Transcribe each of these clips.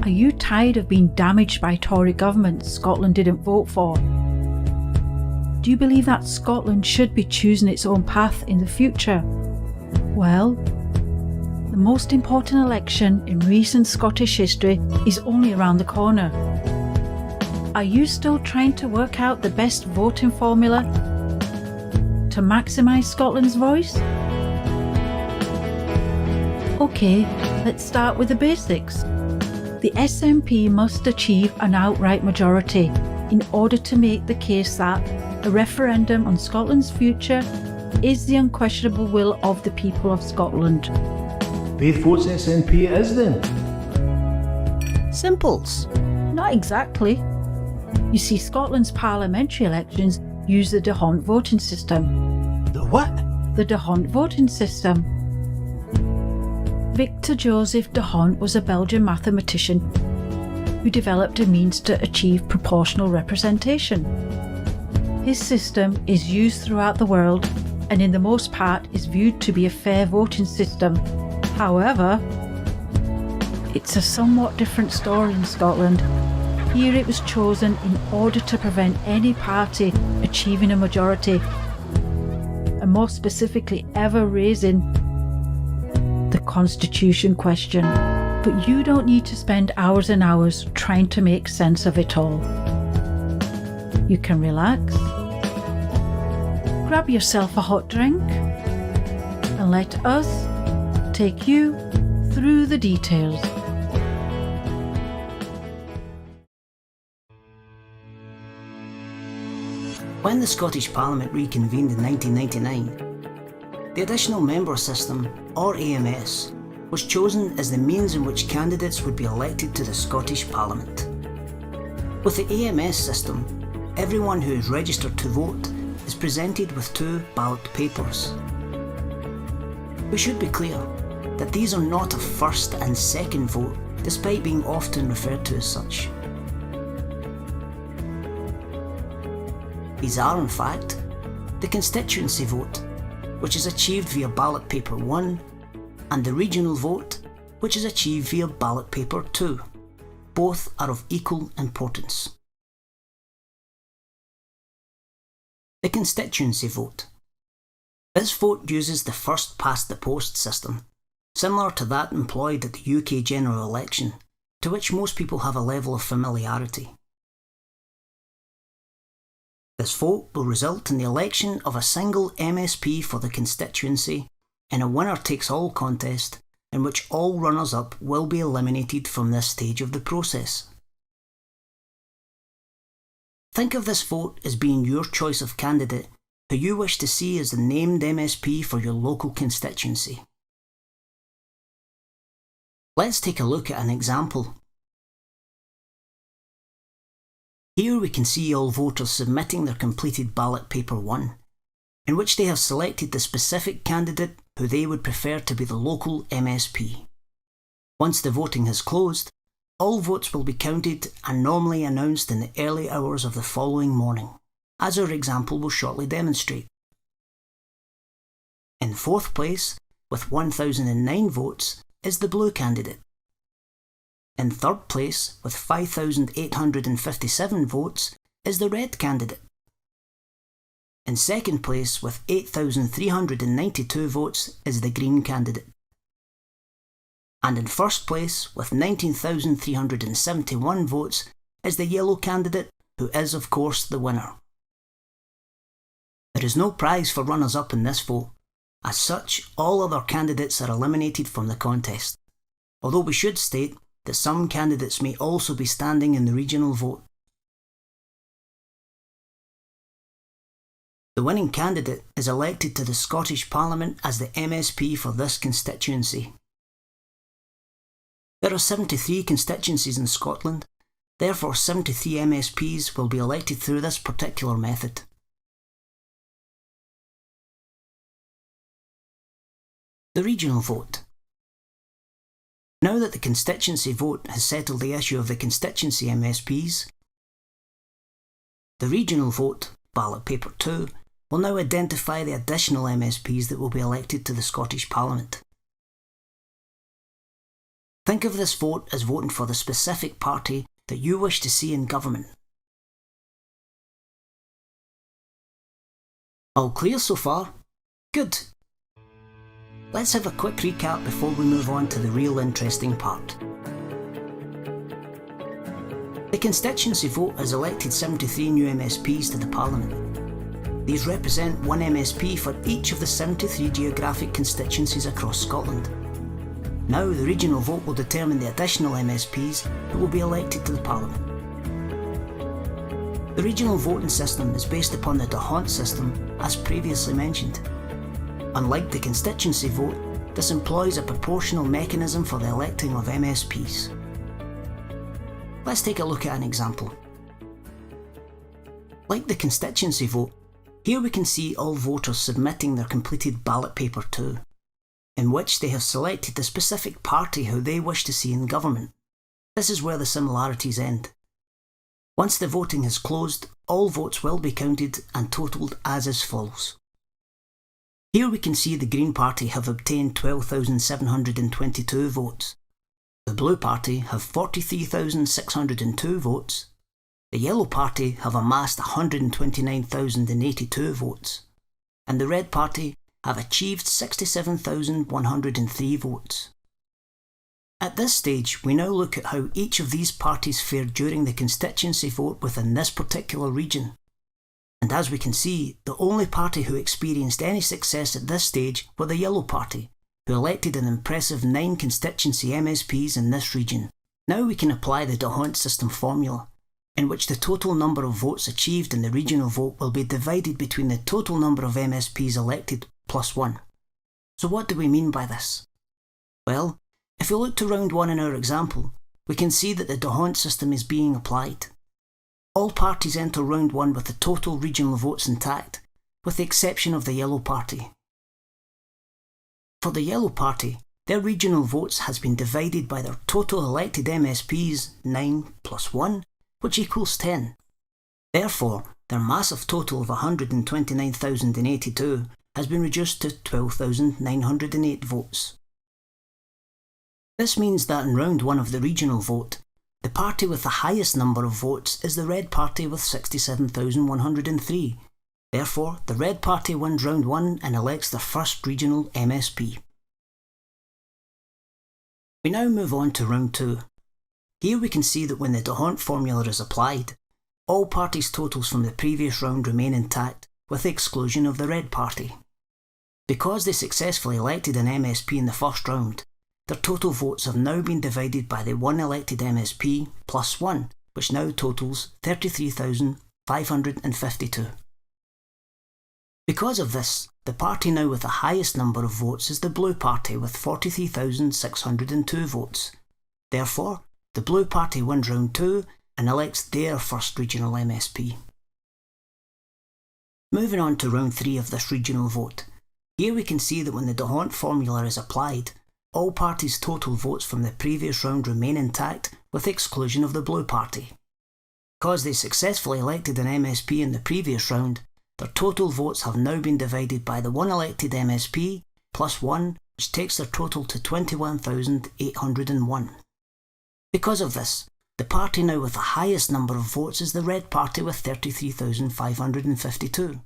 Are you tired of being damaged by Tory governments Scotland didn't vote for? Do you believe that Scotland should be choosing its own path in the future? Well, the most important election in recent Scottish history is only around the corner. Are you still trying to work out the best voting formula to maximise Scotland's voice? Okay, let's start with the basics. The SNP must achieve an outright majority in order to make the case that a referendum on Scotland's future is the unquestionable will of the people of Scotland. Faith votes SNP it is then? Simples. Not exactly. You see, Scotland's parliamentary elections use the D'Hondt voting system. The what? The D'Hondt voting system. Victor Joseph D'Hondt was a Belgian mathematician who developed a means to achieve proportional representation. His system is used throughout the world and in the most part is viewed to be a fair voting system. However, it's a somewhat different story in Scotland. Here it was chosen in order to prevent any party achieving a majority, and more specifically ever raising the Constitution question. But you don't need to spend hours and hours trying to make sense of it all. You can relax, grab yourself a hot drink, and let us take you through the details. When the Scottish Parliament reconvened in 1999, the additional member system, or AMS, was chosen as the means in which candidates would be elected to the Scottish Parliament. With the AMS system, everyone who is registered to vote is presented with 2 ballot papers. We should be clear that these are not a first and second vote, despite being often referred to as such. These are, in fact, the constituency vote, which is achieved via ballot paper 1, and the regional vote, which is achieved via ballot paper 2. Both are of equal importance. The constituency vote. This vote uses the first past the post system, similar to that employed at the UK general election, to which most people have a level of familiarity. This vote will result in the election of a single MSP for the constituency in a winner-takes-all contest in which all runners-up will be eliminated from this stage of the process. Think of this vote as being your choice of candidate who you wish to see as the named MSP for your local constituency. Let's take a look at an example. Here we can see all voters submitting their completed ballot paper 1, in which they have selected the specific candidate who they would prefer to be the local MSP. Once the voting has closed, all votes will be counted and normally announced in the early hours of the following morning, as our example will shortly demonstrate. In 4th place, with 1,009 votes, is the blue candidate. In 3rd place, with 5,857 votes, is the red candidate. In 2nd place, with 8,392 votes, is the green candidate. And in 1st place, with 19,371 votes, is the yellow candidate, who is, of course, the winner. There is no prize for runners-up in this vote. As such, all other candidates are eliminated from the contest, although we should state that some candidates may also be standing in the regional vote. The winning candidate is elected to the Scottish Parliament as the MSP for this constituency. There are 73 constituencies in Scotland, therefore 73 MSPs will be elected through this particular method. The regional vote. Now that the constituency vote has settled the issue of the constituency MSPs, the regional vote, ballot paper 2, will now identify the additional MSPs that will be elected to the Scottish Parliament. Think of this vote as voting for the specific party that you wish to see in government. All clear so far? Good. Let's have a quick recap before we move on to the real interesting part. The constituency vote has elected 73 new MSPs to the Parliament. These represent one MSP for each of the 73 geographic constituencies across Scotland. Now the regional vote will determine the additional MSPs who will be elected to the Parliament. The regional voting system is based upon the d'Hondt system as previously mentioned. Unlike the constituency vote, this employs a proportional mechanism for the electing of MSPs. Let's take a look at an example. Like the constituency vote, here we can see all voters submitting their completed ballot paper too, in which they have selected the specific party who they wish to see in government. This is where the similarities end. Once the voting has closed, all votes will be counted and totalled as follows. Here we can see the Green Party have obtained 12,722 votes. The Blue Party have 43,602 votes. The Yellow Party have amassed 129,082 votes. And the Red Party have achieved 67,103 votes. At this stage, we now look at how each of these parties fared during the constituency vote within this particular region. And as we can see, the only party who experienced any success at this stage were the Yellow Party, who elected an impressive 9 constituency MSPs in this region. Now we can apply the d'Hondt system formula, in which the total number of votes achieved in the regional vote will be divided between the total number of MSPs elected plus 1. So what do we mean by this? Well, if we look to round 1 in our example, we can see that the d'Hondt system is being applied. All parties enter round 1 with the total regional votes intact, with the exception of the Yellow Party. For the Yellow Party, their regional votes has been divided by their total elected MSPs, 9 plus 1, which equals 10. Therefore, their massive total of 129,082 has been reduced to 12,908 votes. This means that in round 1 of the regional vote, the party with the highest number of votes is the Red Party with 67,103. Therefore, the Red Party wins round 1 and elects their first regional MSP. We now move on to round 2. Here we can see that when the d'Hondt formula is applied, all parties' totals from the previous round remain intact, with the exclusion of the Red Party. Because they successfully elected an MSP in the first round, their total votes have now been divided by the one elected MSP plus 1, which now totals 33,552. Because of this, the party now with the highest number of votes is the Blue Party with 43,602 votes. Therefore, the Blue Party wins round 2 and elects their first regional MSP. Moving on to round 3 of this regional vote. Here we can see that when the d'Hondt formula is applied, all parties' total votes from the previous round remain intact with the exclusion of the Blue Party. Because they successfully elected an MSP in the previous round, their total votes have now been divided by the one elected MSP plus 1, which takes their total to 21,801. Because of this, the party now with the highest number of votes is the Red Party with 33,552.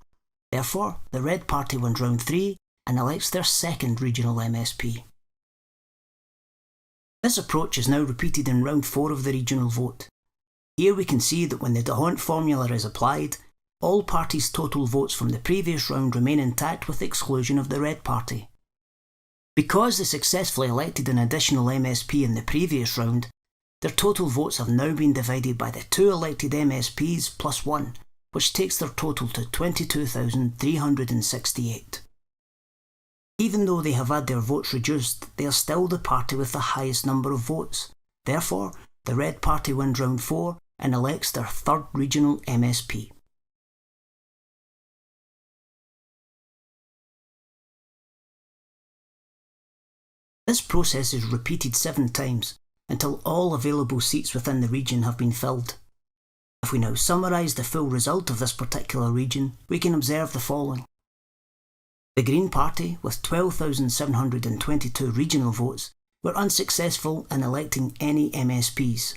Therefore, the Red Party wins round 3 and elects their second regional MSP. This approach is now repeated in round 4 of the regional vote. Here we can see that when the d'Hondt formula is applied, all parties' total votes from the previous round remain intact with the exclusion of the Red Party. Because they successfully elected an additional MSP in the previous round, their total votes have now been divided by the 2 elected MSPs plus 1, which takes their total to 22,368. Even though they have had their votes reduced, they are still the party with the highest number of votes. Therefore, the Red Party wins round 4 and elects their third regional MSP. This process is repeated 7 times until all available seats within the region have been filled. If we now summarise the full result of this particular region, we can observe the following. The Green Party, with 12,722 regional votes, were unsuccessful in electing any MSPs.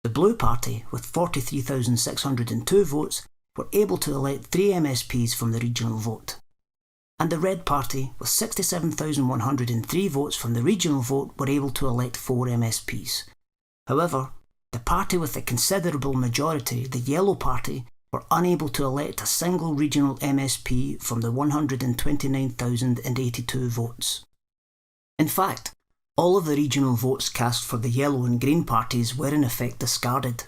The Blue Party, with 43,602 votes, were able to elect 3 MSPs from the regional vote. And the Red Party, with 67,103 votes from the regional vote, were able to elect 4 MSPs. However, the party with a considerable majority, the Yellow Party, were unable to elect a single regional MSP from the 129,082 votes. In fact, all of the regional votes cast for the Yellow and Green parties were in effect discarded.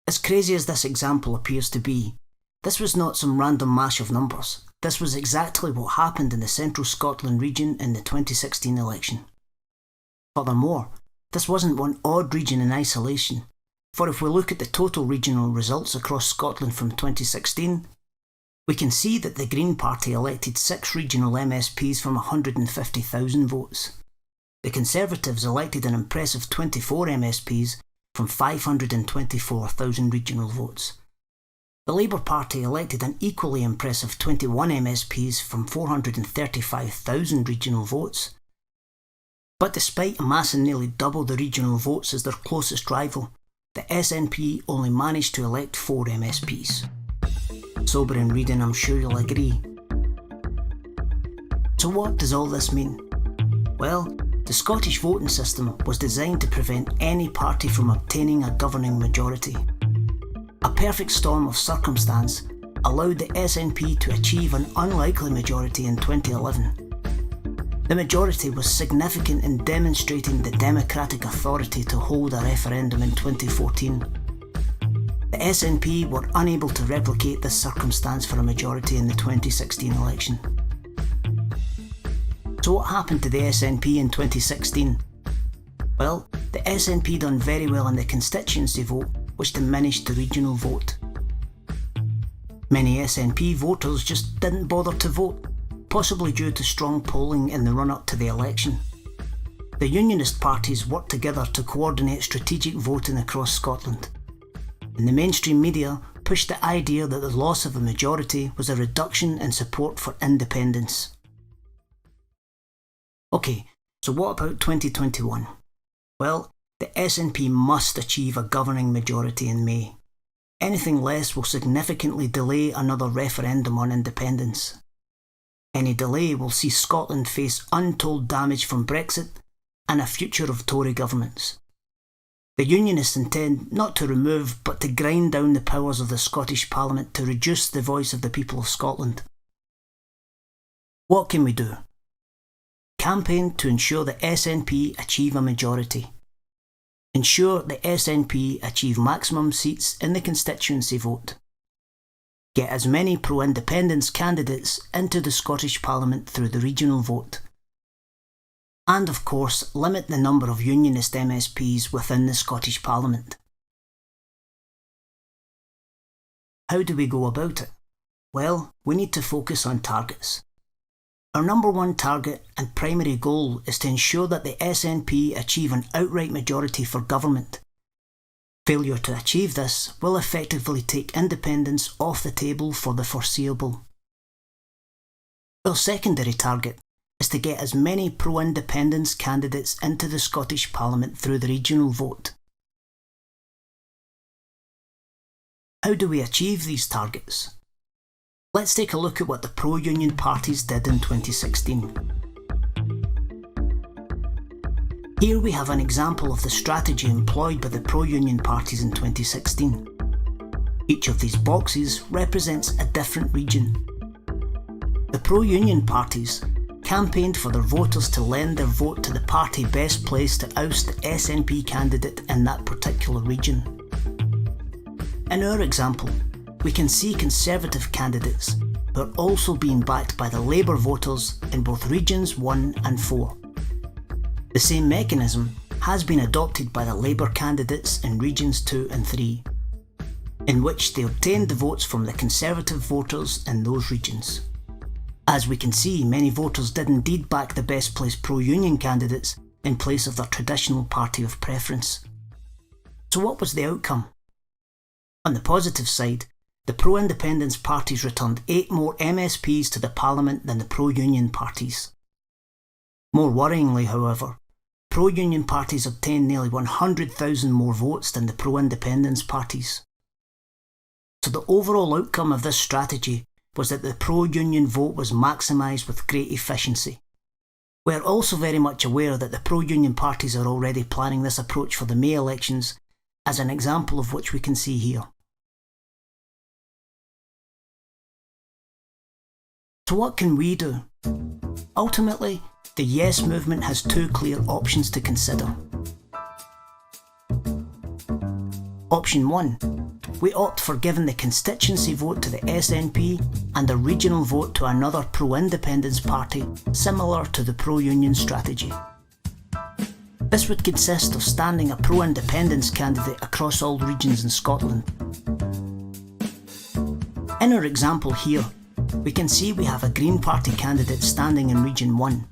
As crazy as this example appears to be, this was not some random mash of numbers. This was exactly what happened in the Central Scotland region in the 2016 election. Furthermore, this wasn't one odd region in isolation, for if we look at the total regional results across Scotland from 2016, we can see that the Green Party elected 6 regional MSPs from 150,000 votes. The Conservatives elected an impressive 24 MSPs from 524,000 regional votes. The Labour Party elected an equally impressive 21 MSPs from 435,000 regional votes. But despite amassing nearly double the regional votes as their closest rival, the SNP only managed to elect 4 MSPs. Sobering reading, I'm sure you'll agree. So what does all this mean? Well, the Scottish voting system was designed to prevent any party from obtaining a governing majority. A perfect storm of circumstance allowed the SNP to achieve an unlikely majority in 2011. The majority was significant in demonstrating the democratic authority to hold a referendum in 2014. The SNP were unable to replicate this circumstance for a majority in the 2016 election. So what happened to the SNP in 2016? Well, the SNP done very well in the constituency vote, which diminished the regional vote. Many SNP voters just didn't bother to vote, possibly due to strong polling in the run-up to the election. The Unionist parties worked together to coordinate strategic voting across Scotland, and the mainstream media pushed the idea that the loss of a majority was a reduction in support for independence. Okay, so what about 2021? Well, the SNP must achieve a governing majority in May. Anything less will significantly delay another referendum on independence. Any delay will see Scotland face untold damage from Brexit and a future of Tory governments. The Unionists intend not to remove but to grind down the powers of the Scottish Parliament to reduce the voice of the people of Scotland. What can we do? Campaign to ensure the SNP achieve a majority. Ensure the SNP achieve maximum seats in the constituency vote. Get as many pro-independence candidates into the Scottish Parliament through the regional vote. And of course, limit the number of Unionist MSPs within the Scottish Parliament. How do we go about it? Well, we need to focus on targets. Our number one target and primary goal is to ensure that the SNP achieve an outright majority for government. Failure to achieve this will effectively take independence off the table for the foreseeable. Our secondary target is to get as many pro-independence candidates into the Scottish Parliament through the regional vote. How do we achieve these targets? Let's take a look at what the pro-union parties did in 2016. Here we have an example of the strategy employed by the pro-union parties in 2016. Each of these boxes represents a different region. The pro-union parties campaigned for their voters to lend their vote to the party best placed to oust the SNP candidate in that particular region. In our example, we can see Conservative candidates who are also being backed by the Labour voters in both Regions 1 and 4. The same mechanism has been adopted by the Labour candidates in Regions 2 and 3, in which they obtained the votes from the Conservative voters in those regions. As we can see, many voters did indeed back the best placed pro-union candidates in place of their traditional party of preference. So what was the outcome? On the positive side, the pro-independence parties returned 8 more MSPs to the Parliament than the pro-union parties. More worryingly, however, pro-union parties obtained nearly 100,000 more votes than the pro-independence parties. So the overall outcome of this strategy was that the pro-union vote was maximised with great efficiency. We are also very much aware that the pro-union parties are already planning this approach for the May elections, as an example of which we can see here. So what can we do? Ultimately, the Yes movement has two clear options to consider. Option 1. We opt for giving the constituency vote to the SNP and a regional vote to another pro-independence party similar to the pro-union strategy. This would consist of standing a pro-independence candidate across all regions in Scotland. In our example here, we can see we have a Green Party candidate standing in Region 1,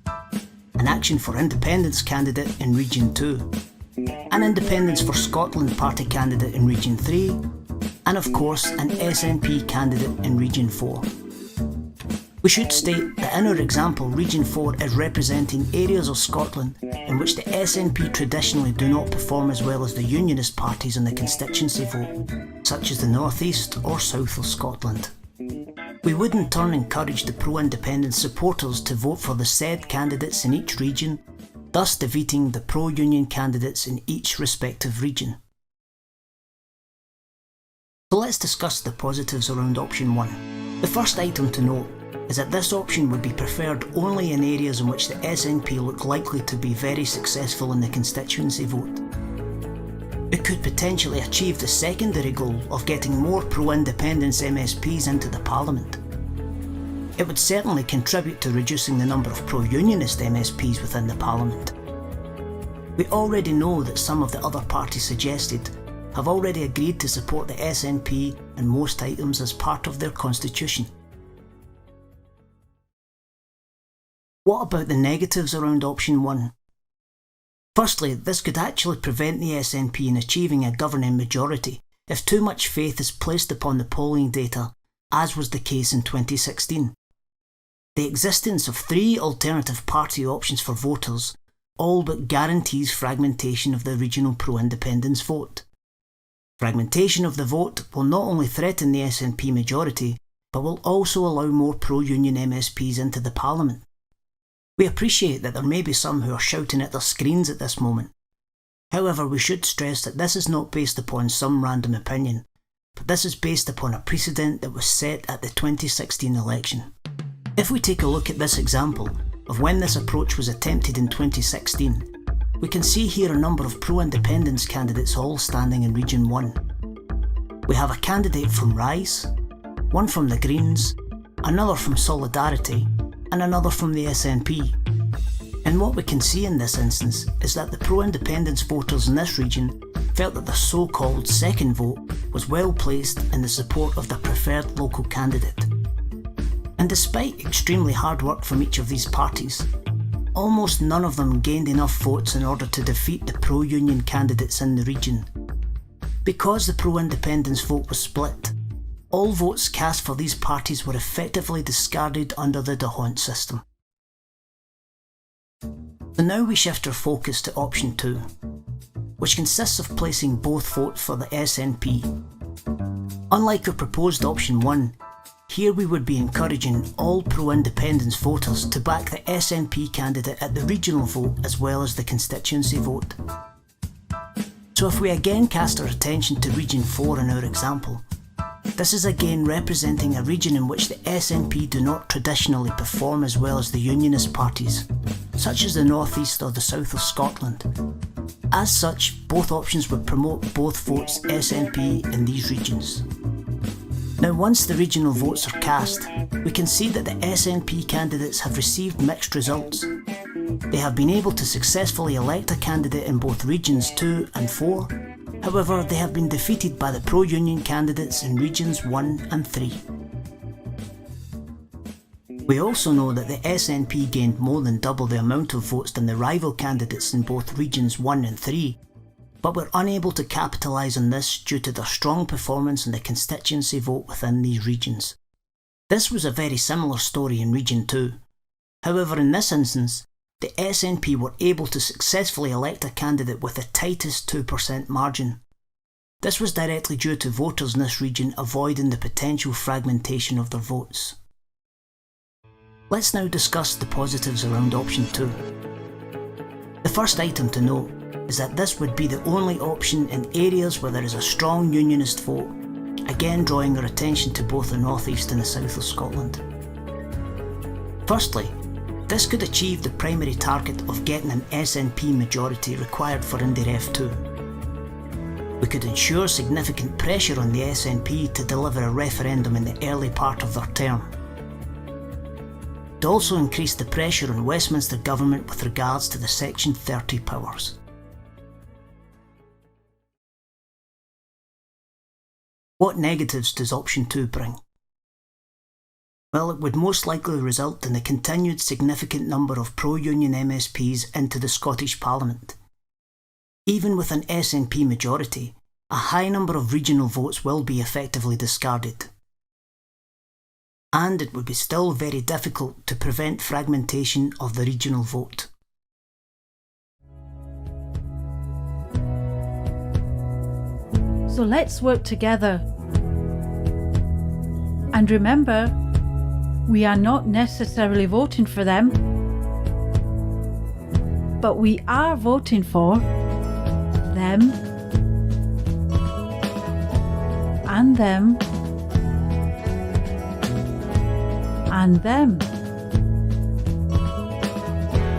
an Action for Independence candidate in Region 2, an Independence for Scotland Party candidate in Region 3, and of course an SNP candidate in Region 4. We should state that in our example, Region 4 is representing areas of Scotland in which the SNP traditionally do not perform as well as the Unionist parties in the constituency vote, such as the North East or South of Scotland. We would in turn encourage the pro-independence supporters to vote for the said candidates in each region, thus defeating the pro-union candidates in each respective region. So let's discuss the positives around option 1. The first item to note is that this option would be preferred only in areas in which the SNP look likely to be very successful in the constituency vote. It could potentially achieve the secondary goal of getting more pro-independence MSPs into the Parliament. It would certainly contribute to reducing the number of pro-unionist MSPs within the Parliament. We already know that some of the other parties suggested have already agreed to support the SNP in most items as part of their constitution. What about the negatives around option 1? Firstly, this could actually prevent the SNP in achieving a governing majority if too much faith is placed upon the polling data, as was the case in 2016. The existence of 3 alternative party options for voters all but guarantees fragmentation of the regional pro-independence vote. Fragmentation of the vote will not only threaten the SNP majority, but will also allow more pro-union MSPs into the Parliament. We appreciate that there may be some who are shouting at their screens at this moment. However, we should stress that this is not based upon some random opinion, but this is based upon a precedent that was set at the 2016 election. If we take a look at this example of when this approach was attempted in 2016, we can see here a number of pro-independence candidates all standing in Region 1. We have a candidate from Rise, one from the Greens, another from Solidarity, and another from the SNP. And what we can see in this instance is that the pro-independence voters in this region felt that the so-called second vote was well placed in the support of the preferred local candidate. And despite extremely hard work from each of these parties, almost none of them gained enough votes in order to defeat the pro-union candidates in the region. Because the pro-independence vote was split, all votes cast for these parties were effectively discarded under the D'Hondt system. So now we shift our focus to option 2, which consists of placing both votes for the SNP. Unlike our proposed option 1, here we would be encouraging all pro-independence voters to back the SNP candidate at the regional vote as well as the constituency vote. So if we again cast our attention to Region 4 in our example, this is again representing a region in which the SNP do not traditionally perform as well as the Unionist parties, such as the North East or the South of Scotland. As such, both options would promote both votes SNP in these regions. Now once the regional votes are cast, we can see that the SNP candidates have received mixed results. They have been able to successfully elect a candidate in both Regions 2 and 4, however they have been defeated by the pro-union candidates in Regions 1 and 3. We also know that the SNP gained more than double the amount of votes than the rival candidates in both Regions 1 and 3, but were unable to capitalise on this due to their strong performance in the constituency vote within these regions. This was a very similar story in Region 2. However, in this instance, the SNP were able to successfully elect a candidate with the tightest 2% margin. This was directly due to voters in this region avoiding the potential fragmentation of their votes. Let's now discuss the positives around option 2. The first item to note is that this would be the only option in areas where there is a strong unionist vote, again drawing our attention to both the North East and the South of Scotland. Firstly, this could achieve the primary target of getting an SNP majority required for Indy Ref 2. We could ensure significant pressure on the SNP to deliver a referendum in the early part of their term. It also increase the pressure on Westminster Government with regards to the Section 30 powers. What negatives does option 2 bring? Well, it would most likely result in the continued significant number of pro-union MSPs into the Scottish Parliament. Even with an SNP majority, a high number of regional votes will be effectively discarded. And it would be still very difficult to prevent fragmentation of the regional vote. So let's work together. And remember, we are not necessarily voting for them, but we are voting for them and them and them.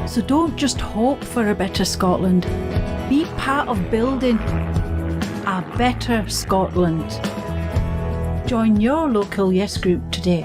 So don't just hope for a better Scotland. Be part of building a better Scotland. Join your local Yes group today.